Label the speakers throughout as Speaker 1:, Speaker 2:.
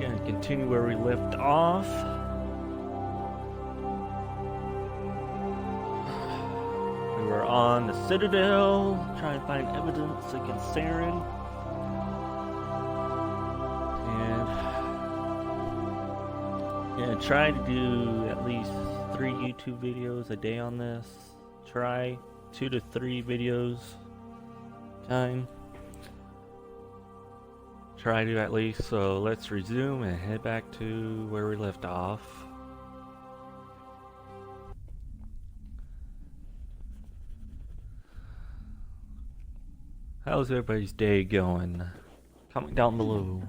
Speaker 1: Gonna continue where we left off. We were on the Citadel, trying to find evidence against Saren. And gonna try to do at least 3 YouTube videos a day on this. Try 2 to 3 videos time. Try to at least, so let's resume and head back to where we left off. How's everybody's day going? Comment down below.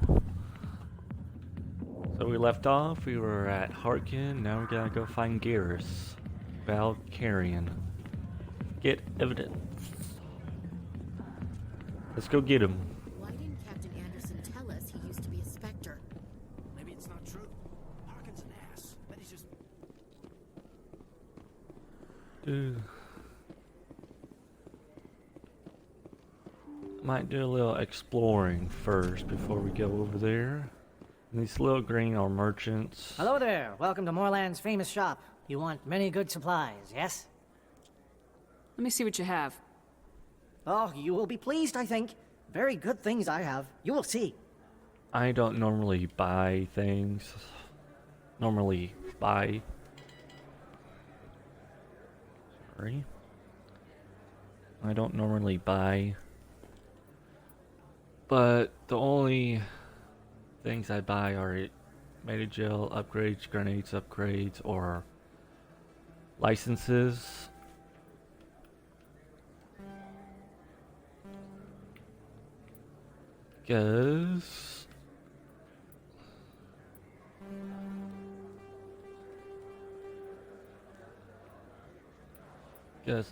Speaker 1: So we left off, we were at Harkin, now we're gonna go find Garrus, Valkyrian. Get evidence. Let's go get him.
Speaker 2: Why didn't Captain Anderson tell us he used to be a Spectre?
Speaker 3: Maybe it's not true. Paragon's an ass. But he's just...
Speaker 1: Might do a little exploring first before we go over there. And these little green are merchants.
Speaker 4: Hello there. Welcome to Moorland's famous shop. You want many good supplies, yes?
Speaker 5: Let me see what you have.
Speaker 4: Oh, you will be pleased, I think. Very good things I have. You will see.
Speaker 1: I don't normally buy things. Sorry. I don't normally buy. But the only things I buy are meta-gel upgrades, grenades upgrades, or licenses. Because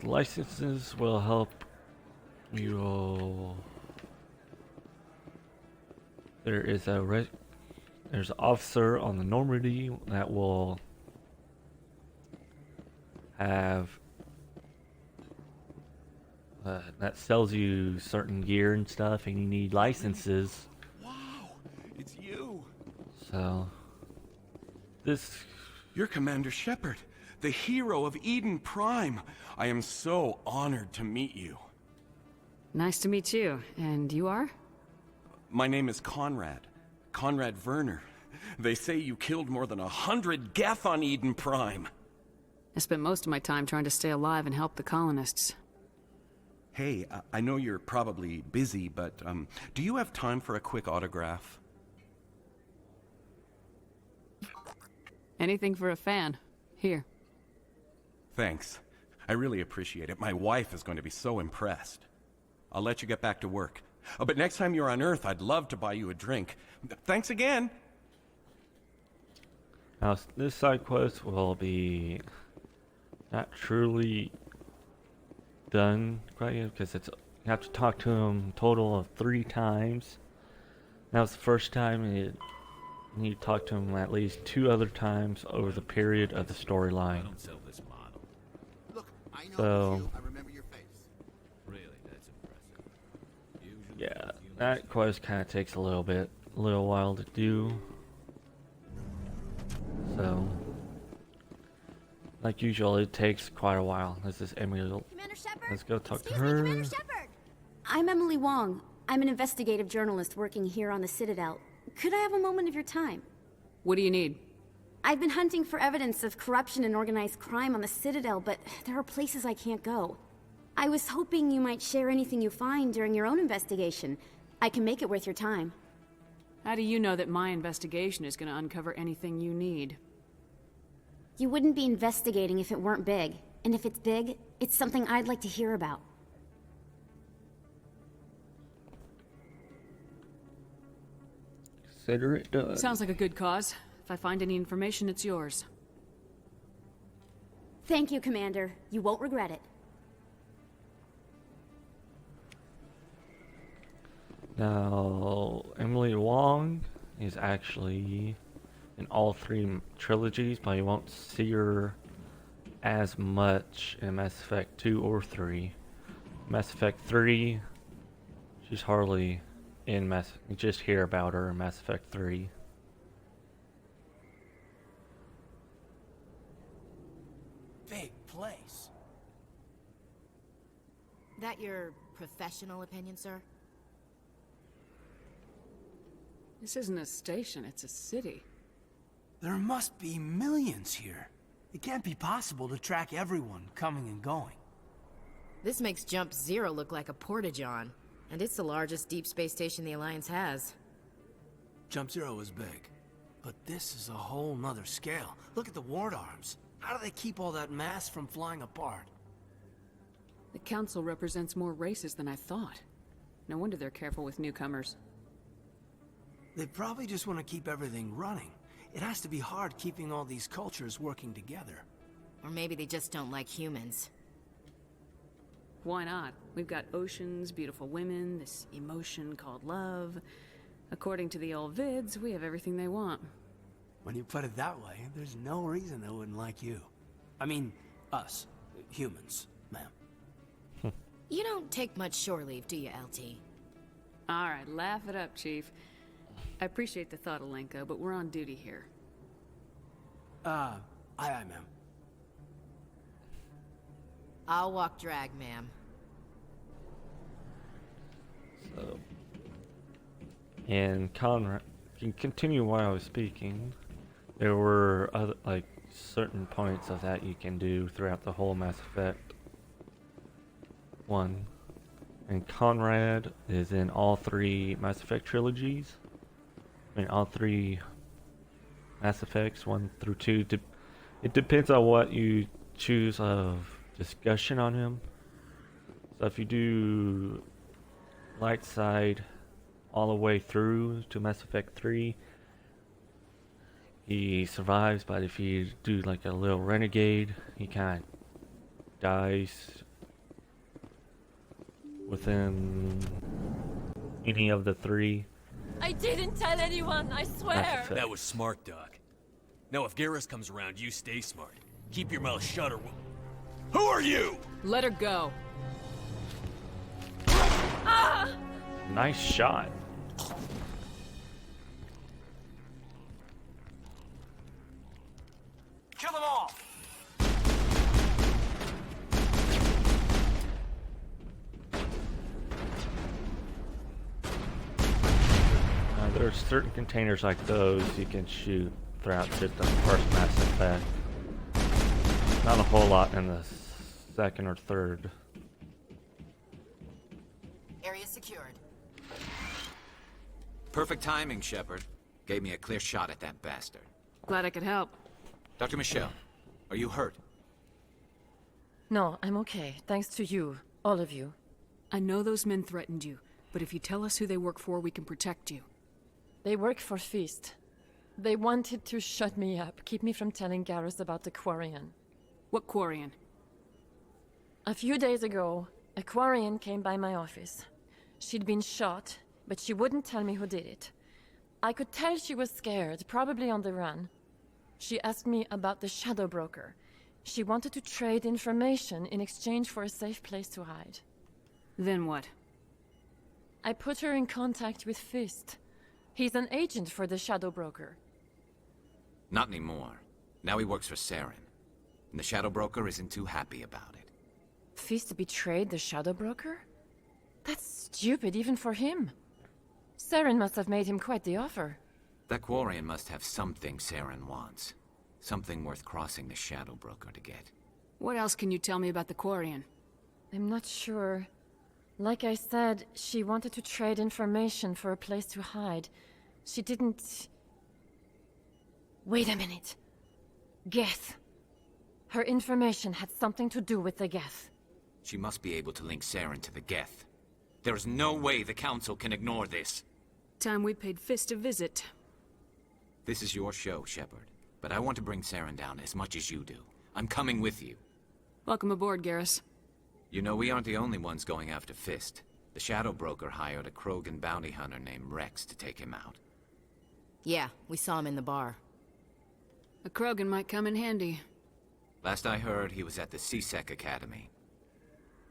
Speaker 1: licenses will help you. There's an officer on the Normandy that will have that sells you certain gear and stuff, and you need licenses.
Speaker 3: Wow, it's you.
Speaker 1: So
Speaker 3: You're Commander Shepard, the hero of Eden Prime. I am so honored to meet you.
Speaker 5: Nice to meet you. And you are?
Speaker 3: My name is Conrad Werner. They say you killed more than 100 Geth on Eden Prime.
Speaker 5: I spent most of my time trying to stay alive and help the colonists.
Speaker 3: Hey, I know you're probably busy, but do you have time for a quick autograph?
Speaker 5: Anything for a fan. Here.
Speaker 3: Thanks. I really appreciate it. My wife is going to be so impressed. I'll let you get back to work. But next time you're on Earth, I'd love to buy you a drink. Thanks again.
Speaker 1: Now this side quest will be not truly done quite yet because you have to talk to him a total of 3 times. That was the first time, and you need to talk to him at least 2 other times over the period of the storyline. So yeah, that quest kind of takes a little while to do. So, like usual, it takes quite a while. This is Emily.
Speaker 2: Commander Shepard?
Speaker 1: Let's go talk to
Speaker 2: Excuse me,
Speaker 1: her.
Speaker 2: Commander Shepard! I'm Emily Wong. I'm an investigative journalist working here on the Citadel. Could I have a moment of your time?
Speaker 5: What do you need?
Speaker 2: I've been hunting for evidence of corruption and organized crime on the Citadel, but there are places I can't go. I was hoping you might share anything you find during your own investigation. I can make it worth your time.
Speaker 5: How do you know that my investigation is going to uncover anything you need?
Speaker 2: You wouldn't be investigating if it weren't big. And if it's big, it's something I'd like to hear about.
Speaker 1: Consider it done.
Speaker 5: Sounds like a good cause. If I find any information, it's yours.
Speaker 2: Thank you, Commander. You won't regret it.
Speaker 1: Now, Emily Wong is actually in all 3 trilogies, but you won't see her as much in Mass Effect 2 or 3. Mass Effect 3, she's hardly in you just hear about her in Mass Effect 3.
Speaker 6: that your professional opinion, sir?
Speaker 5: This isn't a station, it's a city.
Speaker 7: There must be millions here. It can't be possible to track everyone coming and going.
Speaker 6: This makes Jump Zero look like a porta-john, and it's the largest deep space station the Alliance has.
Speaker 7: Jump Zero is big, but this is a whole nother scale. Look at the ward arms. How do they keep all that mass from flying apart?
Speaker 5: The Council represents more races than I thought. No wonder they're careful with newcomers.
Speaker 7: They probably just want to keep everything running. It has to be hard keeping all these cultures working together.
Speaker 6: Or maybe they just don't like humans.
Speaker 5: Why not? We've got oceans, beautiful women, this emotion called love. According to the old vids, we have everything they want.
Speaker 7: When you put it that way, there's no reason they wouldn't like you. I mean, us. Humans, ma'am.
Speaker 6: You don't take much shore leave, do you, LT?
Speaker 5: Alright, laugh it up, Chief. I appreciate the thought, Alenka, but we're on duty here.
Speaker 7: Aye, ma'am.
Speaker 6: I'll walk drag, ma'am.
Speaker 1: So, and Conrad can continue while I was speaking. There were other, like, certain points of that you can do throughout the whole Mass Effect 1. And Conrad is in all 3 Mass Effect trilogies. I mean, all 3 Mass Effects, 1 through 2. It depends on what you choose of discussion on him. So if you do light side all the way through to Mass Effect 3, he survives, but if you do like a little renegade, he kind of dies within any of the 3.
Speaker 8: I didn't tell anyone, I swear!
Speaker 9: That was smart, Doc. Now if Garrus comes around, you stay smart. Keep your mouth shut or we'll... Who are you?
Speaker 5: Let her go.
Speaker 1: Nice shot.
Speaker 7: Kill them all!
Speaker 1: There's certain containers like those you can shoot throughout the first Mass Effect. Not a whole lot in the second or third.
Speaker 6: Area secured.
Speaker 10: Perfect timing, Shepard. Gave me a clear shot at that bastard.
Speaker 5: Glad I could help.
Speaker 10: Dr. Michelle, are you hurt?
Speaker 8: No, I'm okay. Thanks to you. All of you.
Speaker 5: I know those men threatened you, but if you tell us who they work for, we can protect you.
Speaker 8: They work for Feast. They wanted to shut me up, keep me from telling Garrus about the Quarian.
Speaker 5: What Quarian?
Speaker 8: A few days ago, a Quarian came by my office. She'd been shot, but she wouldn't tell me who did it. I could tell she was scared, probably on the run. She asked me about the Shadow Broker. She wanted to trade information in exchange for a safe place to hide.
Speaker 5: Then what?
Speaker 8: I put her in contact with Fist. He's an agent for the Shadow Broker.
Speaker 10: Not anymore. Now he works for Saren. And the Shadow Broker isn't too happy about it.
Speaker 8: Fist betrayed the Shadow Broker? That's stupid even for him. Saren must have made him quite the offer.
Speaker 10: That Quarian must have something Saren wants. Something worth crossing the Shadow Broker to get.
Speaker 5: What else can you tell me about the Quarian?
Speaker 8: I'm not sure. Like I said, she wanted to trade information for a place to hide. She didn't... Wait a minute. Geth. Her information had something to do with the Geth.
Speaker 10: She must be able to link Saren to the Geth. There's no way the Council can ignore this.
Speaker 5: Time we paid Fist a visit.
Speaker 10: This is your show, Shepard. But I want to bring Saren down as much as you do. I'm coming with you.
Speaker 5: Welcome aboard, Garrus.
Speaker 10: You know, we aren't the only ones going after Fist. The Shadow Broker hired a Krogan bounty hunter named Rex to take him out.
Speaker 6: Yeah, we saw him in the bar.
Speaker 5: A Krogan might come in handy.
Speaker 10: Last I heard, he was at the C-Sec Academy.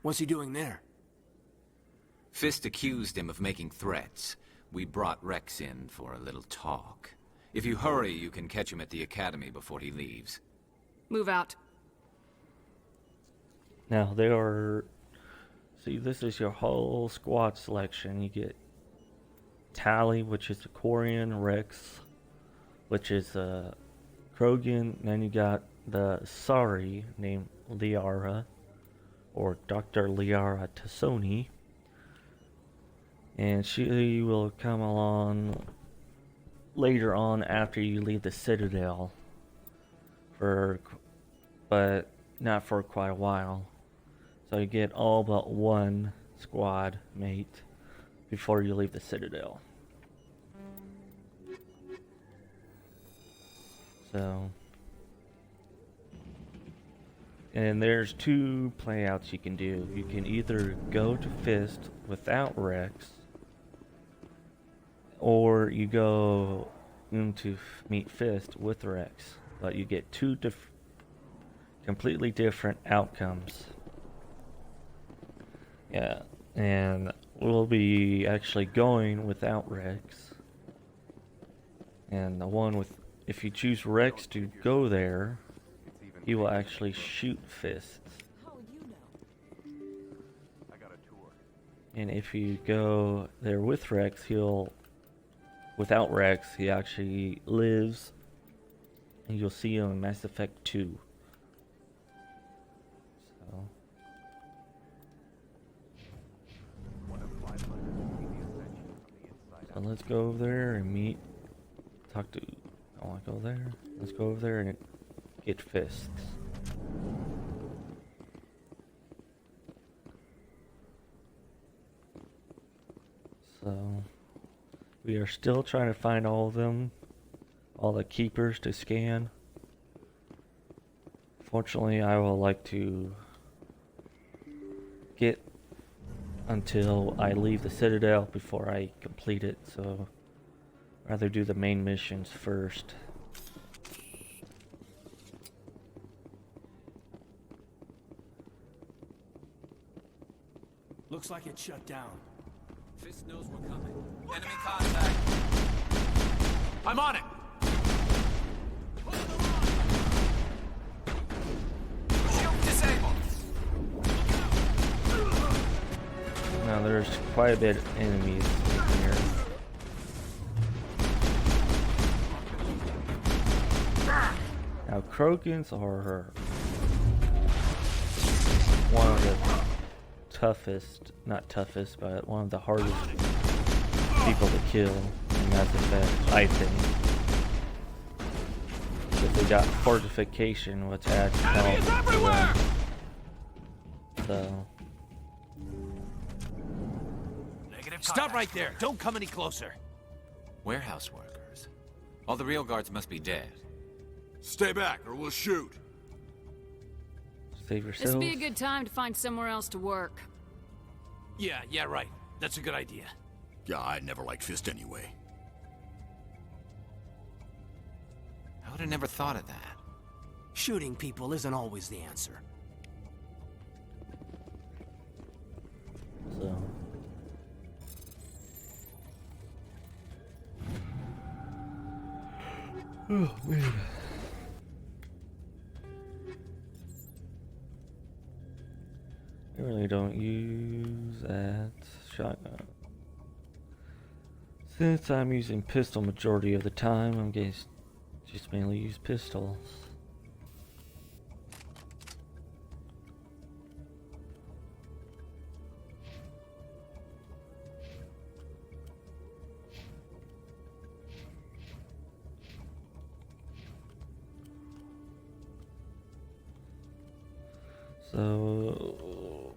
Speaker 7: What's he doing there?
Speaker 10: Fist accused him of making threats. We brought Rex in for a little talk. If you hurry, you can catch him at the Academy before he leaves.
Speaker 5: Move out.
Speaker 1: Now there are, so see, this is your whole squad selection. You get Tally, which is Aquarian, Rex, which is Krogan, and then you got the Sari named Liara, or Dr. Liara Tassoni, and she will come along later on after you leave the Citadel, but not for quite a while. So you get all but one squad mate before you leave the Citadel. So, and there's two playouts you can do. You can either go to Fist without Rex, or you go into meet Fist with Rex, but you get two completely different outcomes. Yeah, and we'll be actually going without Rex, and the one with, if you choose Rex to go there, he will actually shoot Fists. And if you go there with Rex, without Rex, he actually lives, and you'll see him in Mass Effect 2. So let's go over there and talk to, I want to go there. Let's go over there and get Fists. So, we are still trying to find all of them, all the keepers to scan. Fortunately, I will like to get until I leave the Citadel before I complete it, so I'd rather do the main missions first.
Speaker 7: Looks like it's shut down.
Speaker 10: Fist knows we're coming. Enemy contact.
Speaker 7: I'm on it!
Speaker 10: Shield disabled.
Speaker 1: Now there's quite a bit of enemies in here. Now Krogans are one of the toughest, not toughest, but one of the hardest people to kill in Mass Effect, I think. Because they got fortification, which adds health to them. So.
Speaker 7: Stop right there! Don't come any closer!
Speaker 10: Warehouse workers. All the real guards must be dead.
Speaker 11: Stay back or we'll shoot.
Speaker 1: Save yourselves.
Speaker 5: This would be a good time to find somewhere else to work.
Speaker 7: Yeah, right. That's a good idea.
Speaker 11: Yeah, I never liked Fist anyway.
Speaker 10: I would have never thought of that.
Speaker 7: Shooting people isn't always the answer.
Speaker 1: So. Oh, man. I really don't use that shotgun. Since I'm using pistol majority of the time, I'm going to just mainly use pistols. So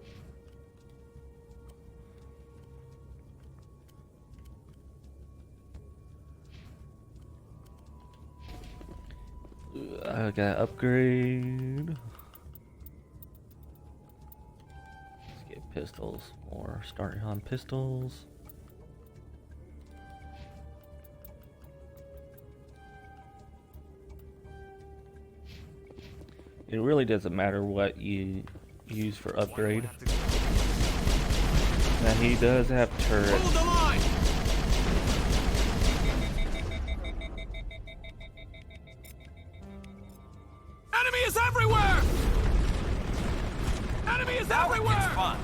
Speaker 1: I got upgrade. Let's get pistols more. Starting on pistols. It really doesn't matter what you use for upgrade. Now he does have turrets.
Speaker 7: Hold the line! Enemy is everywhere! Enemy is everywhere!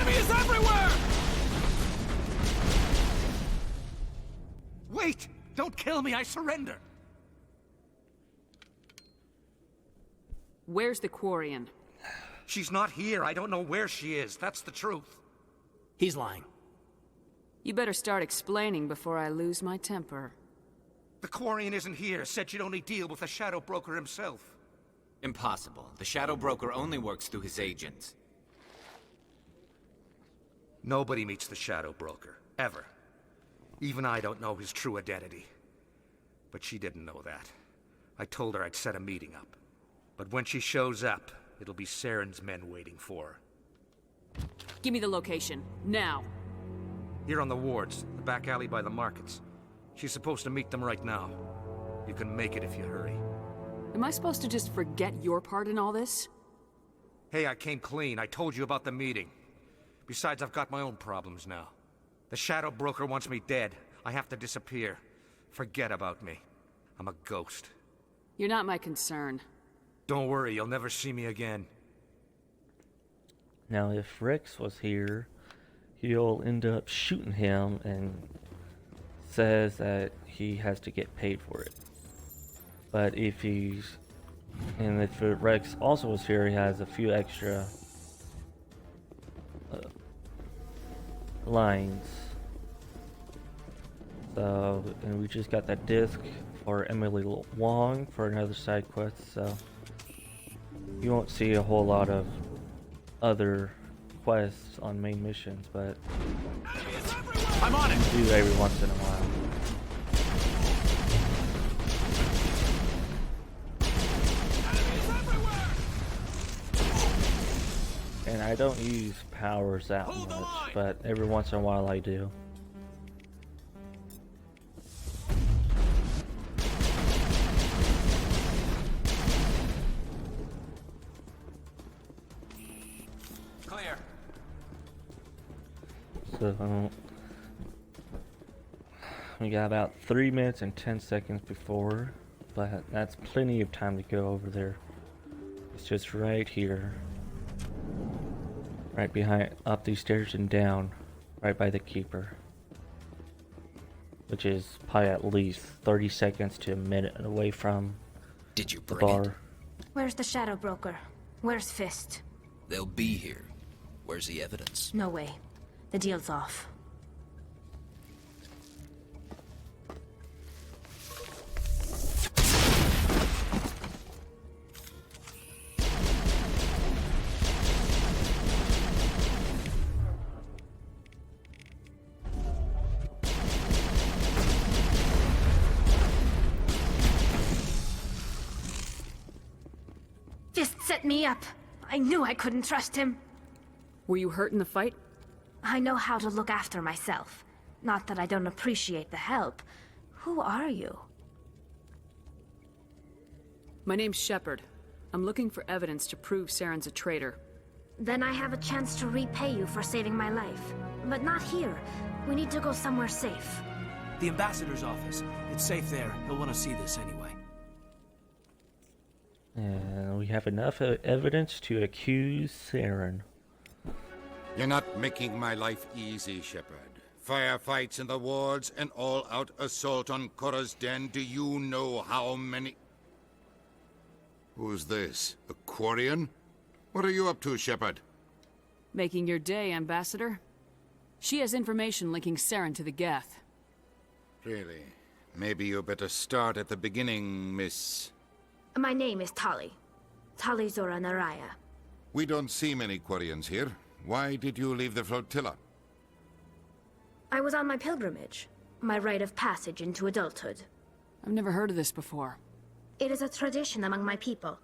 Speaker 7: Enemies everywhere! Wait! Don't kill me, I surrender!
Speaker 5: Where's the Quarian?
Speaker 7: She's not here. I don't know where she is. That's the truth. He's lying.
Speaker 5: You better start explaining before I lose my temper.
Speaker 7: The Quarian isn't here. Said she'd only deal with the Shadow Broker himself.
Speaker 10: Impossible. The Shadow Broker only works through his agents.
Speaker 7: Nobody meets the Shadow Broker. Ever. Even I don't know his true identity. But she didn't know that. I told her I'd set a meeting up. But when she shows up, it'll be Saren's men waiting for her.
Speaker 5: Give me the location. Now.
Speaker 7: Here on the wards, the back alley by the markets. She's supposed to meet them right now. You can make it if you hurry.
Speaker 5: Am I supposed to just forget your part in all this?
Speaker 7: Hey, I came clean. I told you about the meeting. Besides, I've got my own problems now. The Shadow Broker wants me dead. I have to disappear. Forget about me. I'm a ghost.
Speaker 5: You're not my concern.
Speaker 7: Don't worry, you'll never see me again.
Speaker 1: Now, if Rex was here, he'll end up shooting him and says that he has to get paid for it. But if Rex also was here, he has a few extra lines. So, and we just got that disc for Emily Wong for another side quest, so you won't see a whole lot of other quests on main missions, but
Speaker 7: I'm on it.
Speaker 1: do every once in a while. And I don't use powers that much, but every once in a while I do.
Speaker 10: Clear.
Speaker 1: So we got about 3 minutes and 10 seconds before, but that's plenty of time to go over there. It's just right here. Right behind, up these stairs and down, right by the keeper. Which is probably at least 30 seconds to a minute away from
Speaker 9: Did you
Speaker 1: the
Speaker 9: bring
Speaker 1: bar.
Speaker 9: it?
Speaker 2: Where's the Shadow Broker? Where's Fist?
Speaker 9: They'll be here. Where's the evidence?
Speaker 2: No way. The deal's off. Fist set me up. I knew I couldn't trust him.
Speaker 5: Were you hurt in the fight?
Speaker 2: I know how to look after myself. Not that I don't appreciate the help. Who are you?
Speaker 5: My name's Shepard. I'm looking for evidence to prove Saren's a traitor.
Speaker 2: Then I have a chance to repay you for saving my life. But not here. We need to go somewhere safe.
Speaker 7: The ambassador's office. It's safe there. He'll want to see this anyway.
Speaker 1: And we have enough evidence to accuse Saren.
Speaker 11: You're not making my life easy, Shepard. Firefights in the wards, an all-out assault on Korra's den. Do you know how many... Who's this? A Quarian? What are you up to, Shepard?
Speaker 5: Making your day, Ambassador. She has information linking Saren to the Geth.
Speaker 11: Really? Maybe you better start at the beginning, Miss...
Speaker 2: My name is Tali. Tali Zora Naraya.
Speaker 11: We don't see many Quarians here. Why did you leave the flotilla?
Speaker 2: I was on my pilgrimage. My rite of passage into adulthood.
Speaker 5: I've never heard of this before.
Speaker 2: It is a tradition among my people.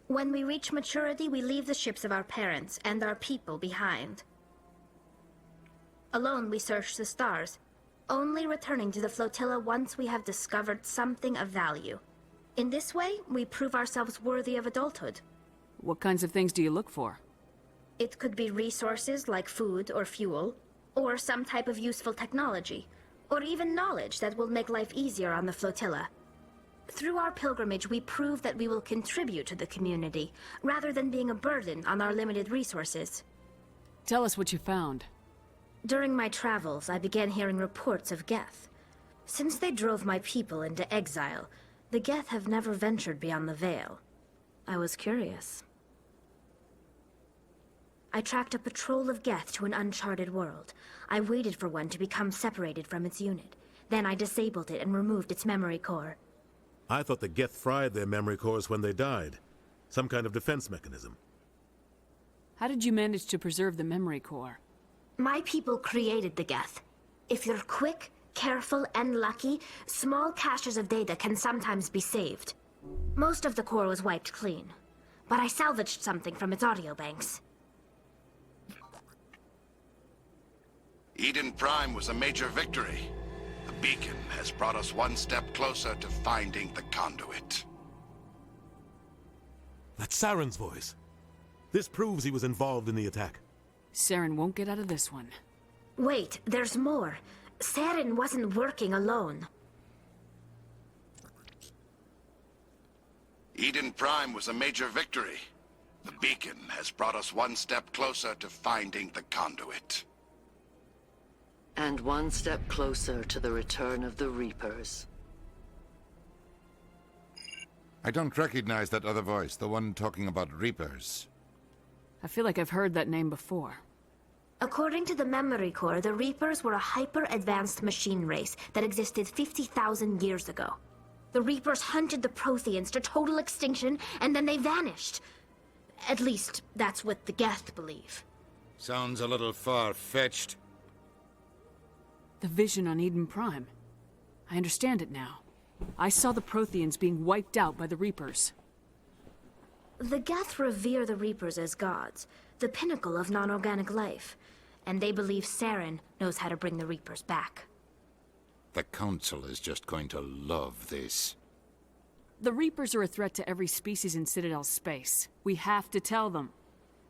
Speaker 2: When we reach maturity, we leave the ships of our parents and our people behind. Alone, we search the stars, only returning to the flotilla once we have discovered something of value. In this way, we prove ourselves worthy of adulthood.
Speaker 5: What kinds of things do you look for?
Speaker 2: It could be resources like food or fuel, or some type of useful technology, or even knowledge that will make life easier on the flotilla. Through our pilgrimage, we prove that we will contribute to the community, rather than being a burden on our limited resources.
Speaker 5: Tell us what you found.
Speaker 12: During my travels, I began hearing reports of Geth. Since they drove my people into exile, the Geth have never ventured beyond the Veil. I was curious. I tracked a patrol of Geth to an uncharted world. I waited for one to become separated from its unit. Then I disabled it and removed its memory core.
Speaker 13: I thought the Geth fried their memory cores when they died. Some kind of defense mechanism.
Speaker 5: How did you manage to preserve the memory core?
Speaker 12: My people created the Geth. If you're quick, careful, and lucky, small caches of data can sometimes be saved. Most of the core was wiped clean, but I salvaged something from its audio banks.
Speaker 14: Eden Prime was a major victory. The beacon has brought us one step closer to finding the conduit.
Speaker 13: That's Saren's voice. This proves he was involved in the attack.
Speaker 5: Saren won't get out of this one.
Speaker 12: Wait, there's more. Saren wasn't working alone.
Speaker 14: Eden Prime was a major victory. The beacon has brought us one step closer to finding the conduit.
Speaker 15: And one step closer to the return of the Reapers.
Speaker 11: I don't recognize that other voice, the one talking about Reapers.
Speaker 5: I feel like I've heard that name before.
Speaker 12: According to the memory core, the Reapers were a hyper-advanced machine race that existed 50,000 years ago. The Reapers hunted the Protheans to total extinction, and then they vanished. At least, that's what the Geth believe.
Speaker 11: Sounds a little far-fetched.
Speaker 5: The vision on Eden Prime. I understand it now. I saw the Protheans being wiped out by the Reapers.
Speaker 12: The Geth revere the Reapers as gods, the pinnacle of non-organic life, and they believe Saren knows how to bring the Reapers back.
Speaker 11: The Council is just going to love this.
Speaker 5: The Reapers are a threat to every species in Citadel space. We have to tell them.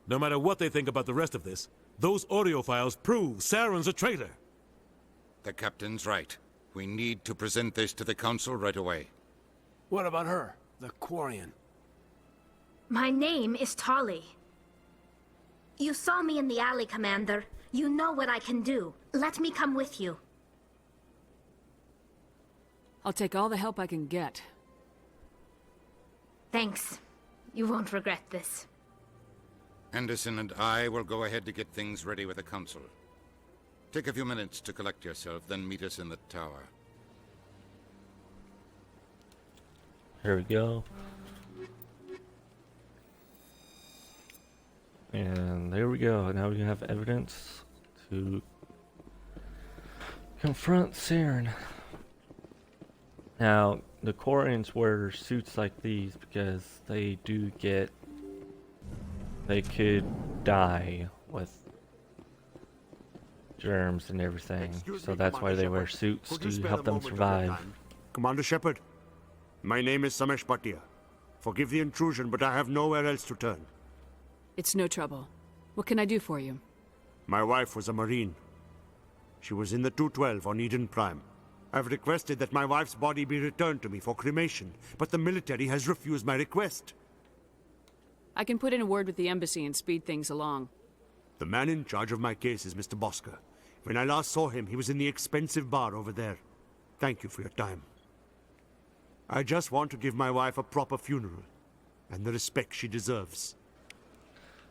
Speaker 13: No matter what they think about the rest of this, those audio files prove Saren's a traitor.
Speaker 11: The Captain's right. We need to present this to the Council right away.
Speaker 9: What about her, the Quarian?
Speaker 12: My name is Tali. You saw me in the alley, Commander. You know what I can do. Let me come with you.
Speaker 5: I'll take all the help I can get.
Speaker 12: Thanks. You won't regret this.
Speaker 11: Anderson and I will go ahead to get things ready with the Council. Take a few minutes to collect yourself, then meet us in the tower.
Speaker 1: Here we go. And there we go. Now we have evidence to confront Saren. Now, the Quarians wear suits like these because they could die with germs and everything. So that's why they wear suits to help them survive.
Speaker 16: Commander Shepard, my name is Samesh Bhatia. Forgive the intrusion, but I have nowhere else to turn.
Speaker 5: It's no trouble. What can I do for you?
Speaker 16: My wife was a Marine. She was in the 212 on Eden Prime. I've requested that my wife's body be returned to me for cremation, but the military has refused my request.
Speaker 5: I can put in a word with the embassy and speed things along.
Speaker 16: The man in charge of my case is Mr. Bosker. When I last saw him, he was in the expensive bar over there. Thank you for your time. I just want to give my wife a proper funeral, and the respect she deserves.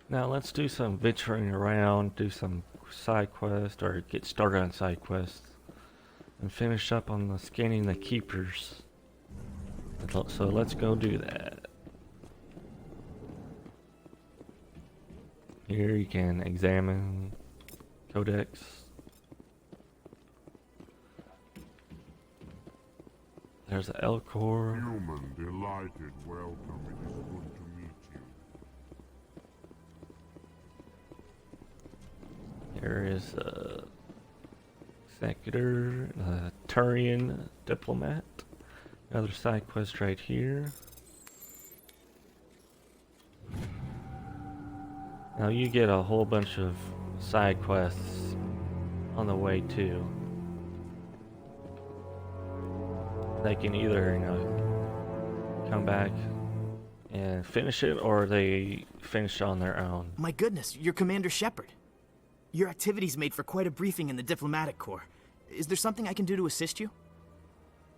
Speaker 1: Now let's do some venturing around, do some side quests, or get started on side quests, and finish up on the scanning the keepers. So let's go do that. Here you can examine codex. There's the L-Core.
Speaker 17: Human, delighted, welcome. It is good to meet you.
Speaker 1: Here is a Executor, a Turian Diplomat. Another side quest right here. Now you get a whole bunch of side quests on the way too. They can either, come back and finish it, or they finish it on their own.
Speaker 4: My goodness, you're Commander Shepard.
Speaker 18: Your activities made for quite a briefing in the diplomatic corps. Is there something I can do to assist you?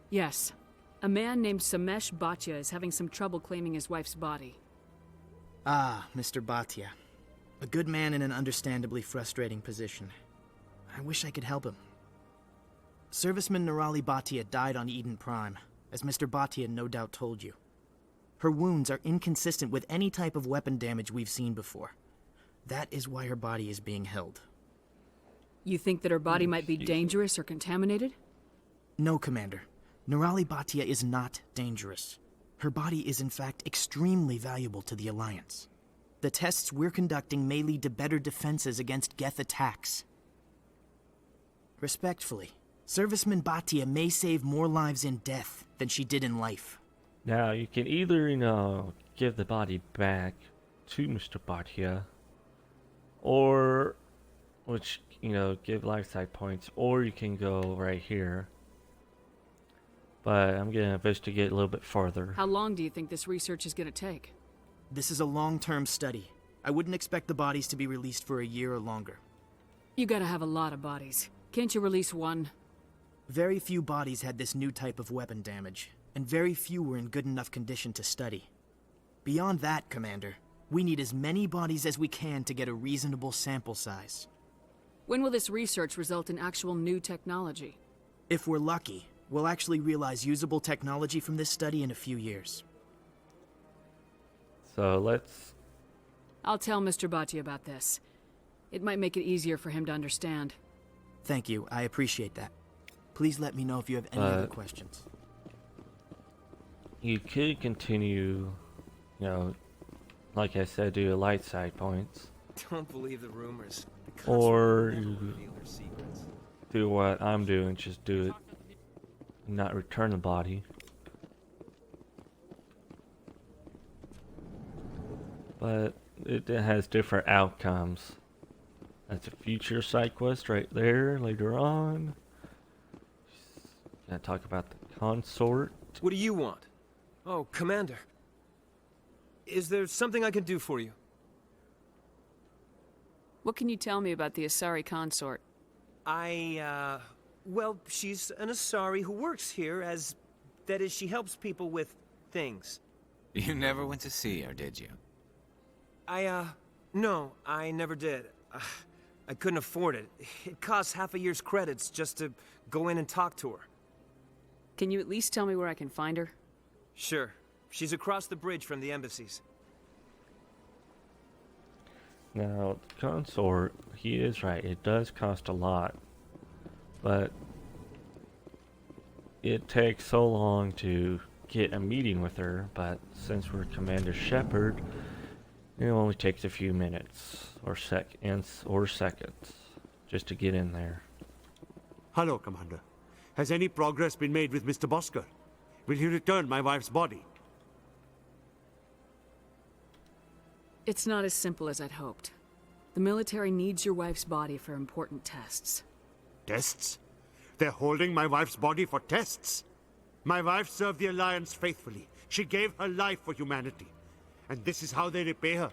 Speaker 5: Yes. A man named Samesh Bhatia is having some trouble claiming his wife's body.
Speaker 18: Ah, Mr. Bhatia. A good man in an understandably frustrating position. I wish I could help him. Serviceman Nirali Bhatia died on Eden Prime, as Mr. Bhatia no doubt told you. Her wounds are inconsistent with any type of weapon damage we've seen before. That is why her body is being held.
Speaker 5: You think that her body might be dangerous or contaminated?
Speaker 18: No, Commander. Nirali Bhatia is not dangerous. Her body is in fact extremely valuable to the Alliance. The tests we're conducting may lead to better defenses against Geth attacks. Respectfully, Serviceman Bhatia may save more lives in death than she did in life.
Speaker 1: Now, you can either, give the body back to Mr. Bhatia, or, give life side points, or you can go right here. But I'm going to investigate a little bit further.
Speaker 5: How long do you think this research is going to take?
Speaker 18: This is a long-term study. I wouldn't expect the bodies to be released for a year or longer.
Speaker 5: You gotta have a lot of bodies. Can't you release one?
Speaker 18: Very few bodies had this new type of weapon damage, and very few were in good enough condition to study. Beyond that, Commander, we need as many bodies as we can to get a reasonable sample size.
Speaker 5: When will this research result in actual new technology?
Speaker 18: If we're lucky, we'll actually realize usable technology from this study in a few years.
Speaker 1: So let's...
Speaker 5: I'll tell Mr. Bhatia about this. It might make it easier for him to understand.
Speaker 18: Thank you, I appreciate that. Please let me know if you have any other questions.
Speaker 1: You could continue, like I said, do light side points.
Speaker 19: Don't believe the rumors.
Speaker 1: Or you do what I'm doing, just do it, not return the body. But it has different outcomes. That's a future side quest right there later on. Gonna talk about the consort.
Speaker 19: What do you want? Oh, Commander. Is there something I can do for you?
Speaker 5: What can you tell me about the Asari consort?
Speaker 19: Well, she's an Asari who works here that is, she helps people with things.
Speaker 10: You never went to see her, did you?
Speaker 19: No, I never did. I couldn't afford it. It costs half a year's credits just to go in and talk to her.
Speaker 5: Can you at least tell me where I can find her?
Speaker 19: Sure. She's across the bridge from the embassies.
Speaker 1: Now, the consort, he is right, it does cost a lot. But it takes so long to get a meeting with her, but since we're Commander Shepard, it only takes a few minutes or seconds just to get in there.
Speaker 16: Hello, Commander. Has any progress been made with Mr. Bosker? Will he return my wife's body?
Speaker 5: It's not as simple as I'd hoped. The military needs your wife's body for important tests.
Speaker 16: Tests? They're holding my wife's body for tests? My wife served the Alliance faithfully. She gave her life for humanity. And this is how they repay her.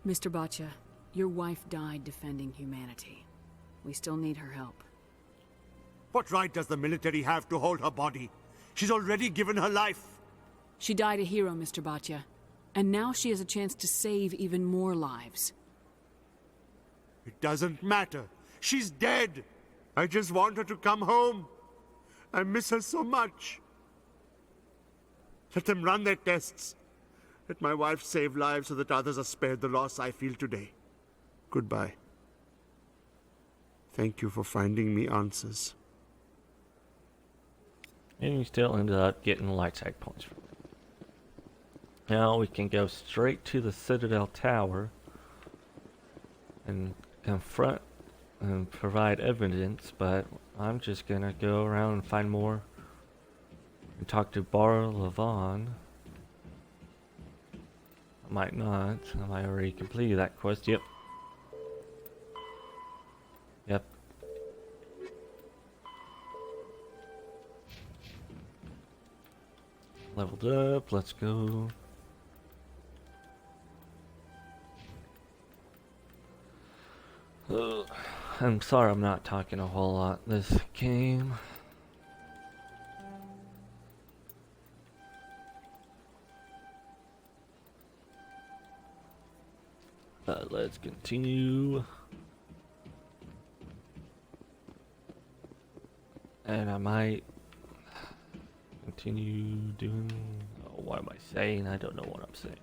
Speaker 5: Mr. Bhatia, your wife died defending humanity. We still need her help.
Speaker 16: What right does the military have to hold her body? She's already given her life.
Speaker 5: She died a hero, Mr. Bhatia. And now she has a chance to save even more lives.
Speaker 16: It doesn't matter. She's dead. I just want her to come home. I miss her so much. Let them run their tests. Let my wife save lives so that others are spared the loss I feel today. Goodbye. Thank you for finding me answers.
Speaker 1: And you still ended up getting light side points. Now we can go straight to the Citadel Tower and confront and provide evidence, but I'm just gonna go around and find more and talk to Bar Levon. I might not. I might already completed that quest. Yep. Leveled up. Let's go. I'm sorry I'm not talking a whole lot this game. Let's continue. And I might continue doing... Oh, what am I saying? I don't know what I'm saying.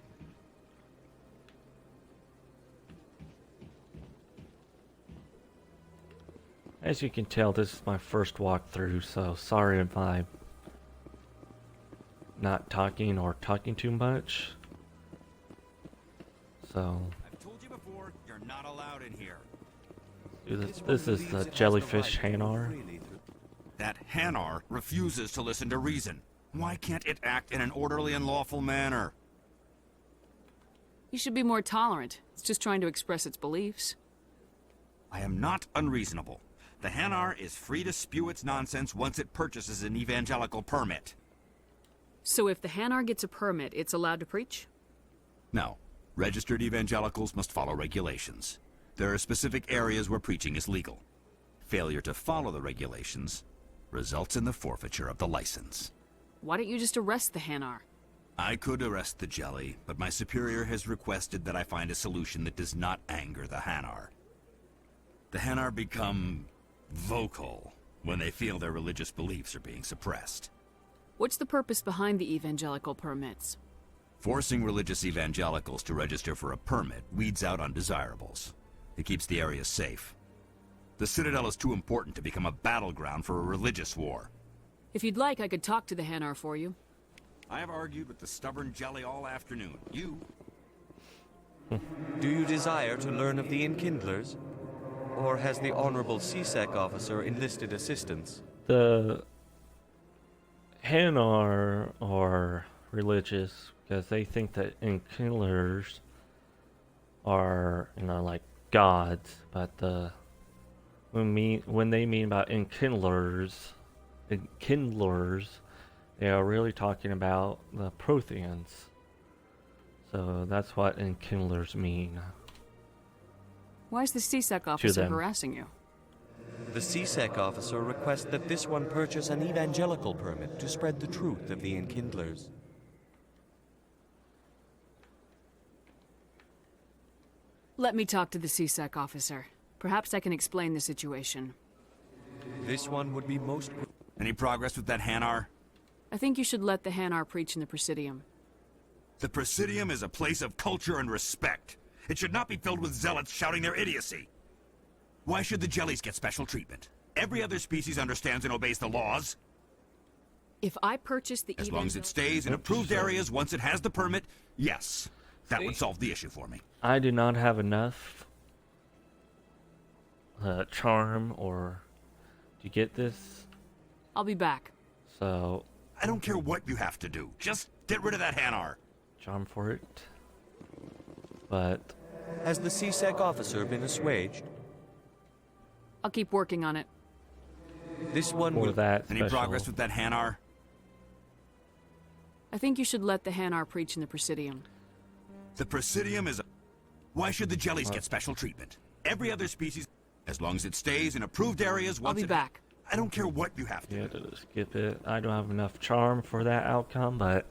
Speaker 1: As you can tell, this is my first walkthrough, so sorry if I'm not talking or talking too much. So...
Speaker 20: I've told you before, you're not allowed in here.
Speaker 1: This is the jellyfish Hanar.
Speaker 20: That Hanar refuses to listen to reason. Why can't it act in an orderly and lawful manner?
Speaker 5: You should be more tolerant. It's just trying to express its beliefs.
Speaker 20: I am not unreasonable. The Hanar is free to spew its nonsense once it purchases an evangelical permit.
Speaker 5: So if the Hanar gets a permit, it's allowed to preach?
Speaker 20: No. Registered evangelicals must follow regulations. There are specific areas where preaching is legal. Failure to follow the regulations results in the forfeiture of the license.
Speaker 5: Why don't you just arrest the Hanar?
Speaker 20: I could arrest the jelly, but my superior has requested that I find a solution that does not anger the Hanar. The Hanar become vocal when they feel their religious beliefs are being suppressed.
Speaker 5: What's the purpose behind the evangelical permits?
Speaker 20: Forcing religious evangelicals to register for a permit weeds out undesirables. It keeps the area safe. The Citadel is too important to become a battleground for a religious war.
Speaker 5: If you'd like, I could talk to the Hanar for you.
Speaker 20: I have argued with the stubborn jelly all afternoon. You?
Speaker 21: Do you desire to learn of the Enkindlers? Or has the Honorable CSEC officer enlisted assistance?
Speaker 1: The Hanar are religious because they think that Enkindlers are, you know, like gods, but when they mean about Enkindlers, they are really talking about the Protheans. So that's what Enkindlers mean.
Speaker 5: Why is the CSEC officer harassing you?
Speaker 21: The CSEC officer requests that this one purchase an evangelical permit to spread the truth of the Enkindlers.
Speaker 5: Let me talk to the CSEC officer. Perhaps I can explain the situation.
Speaker 21: This one would be most...
Speaker 20: Any progress with that Hanar?
Speaker 5: I think you should let the Hanar preach in the Presidium.
Speaker 20: The Presidium is a place of culture and respect. It should not be filled with zealots shouting their idiocy. Why should the jellies get special treatment? Every other species understands and obeys the laws.
Speaker 5: If I purchase the
Speaker 20: As long as it stays in approved areas once it has the permit, yes. That would solve the issue for me.
Speaker 1: I do not have enough charm or to get this.
Speaker 5: I'll be back.
Speaker 1: So...
Speaker 20: I don't care what you have to do. Just get rid of that Hanar.
Speaker 1: Charm for it. But...
Speaker 21: Has the CSEC officer been assuaged?
Speaker 5: I'll keep working on it.
Speaker 21: This one
Speaker 1: will...
Speaker 20: Any progress with that Hanar?
Speaker 5: I think you should let the Hanar preach in the Presidium.
Speaker 20: The Presidium is a... Why should the jellies get special treatment? Every other species... As long as it stays in approved areas once
Speaker 5: I'll be back.
Speaker 20: I don't care what you have to
Speaker 1: do.
Speaker 20: do.
Speaker 1: Skip it. I don't have enough charm for that outcome, but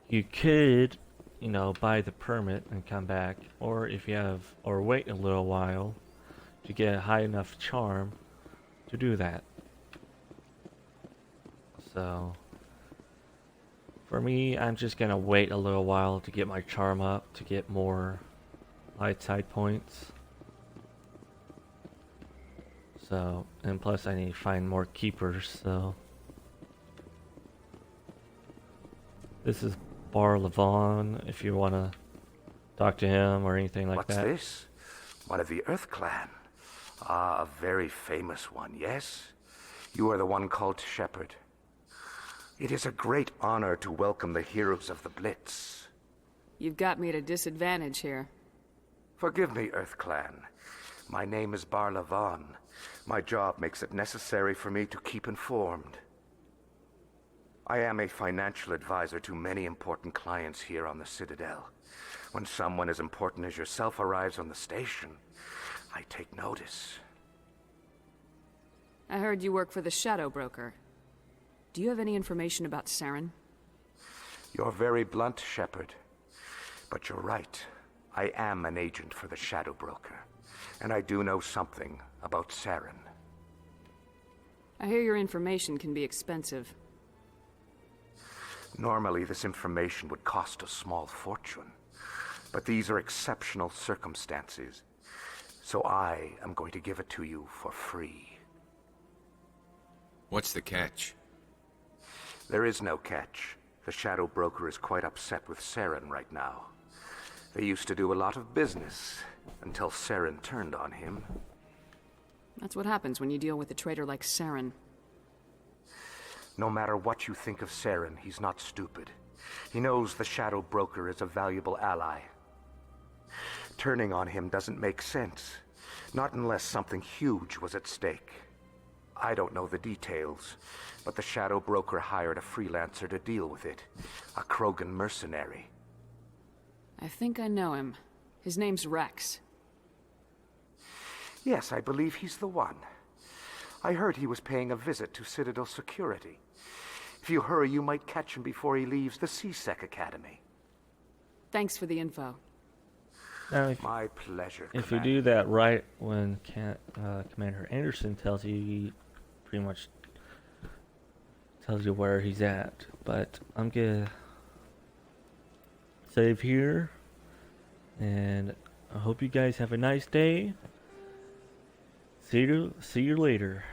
Speaker 1: you could, you know, buy the permit and come back, or if you have, or wait a little while to get a high enough charm to do that. So, for me, I'm just gonna wait a little while to get my charm up to get more light side points. So, and plus I need to find more keepers, so. This is Bar Levon, if you want to talk to him or anything like that.
Speaker 7: What's this? One of the Earth Clan. Ah, a very famous one, yes? You are the one called Shepherd. It is a great honor to welcome the heroes of the Blitz.
Speaker 5: You've got me at a disadvantage here.
Speaker 7: Forgive me, Earth Clan. My name is Bar Levon. My job makes it necessary for me to keep informed. I am a financial advisor to many important clients here on the Citadel. When someone as important as yourself arrives on the station, I take notice.
Speaker 5: I heard you work for the Shadow Broker. Do you have any information about Saren?
Speaker 7: You're very blunt, Shepard. But you're right. I am an agent for the Shadow Broker. And I do know something about Saren.
Speaker 5: I hear your information can be expensive.
Speaker 7: Normally, this information would cost a small fortune. But these are exceptional circumstances. So I am going to give it to you for free.
Speaker 10: What's the catch?
Speaker 7: There is no catch. The Shadow Broker is quite upset with Saren right now. They used to do a lot of business, until Saren turned on him.
Speaker 5: That's what happens when you deal with a traitor like Saren.
Speaker 7: No matter what you think of Saren, he's not stupid. He knows the Shadow Broker is a valuable ally. Turning on him doesn't make sense. Not unless something huge was at stake. I don't know the details, but the Shadow Broker hired a freelancer to deal with it. A Krogan mercenary.
Speaker 5: I think I know him. His name's Rex.
Speaker 7: Yes, I believe he's the one. I heard he was paying a visit to Citadel Security. If you hurry, you might catch him before he leaves the CSEC Academy.
Speaker 5: Thanks for the info.
Speaker 1: Now,
Speaker 7: My pleasure,
Speaker 1: if you do that right when Commander Anderson tells you, he pretty much tells you where he's at. But I'm gonna save here, and I hope you guys have a nice day. See you later.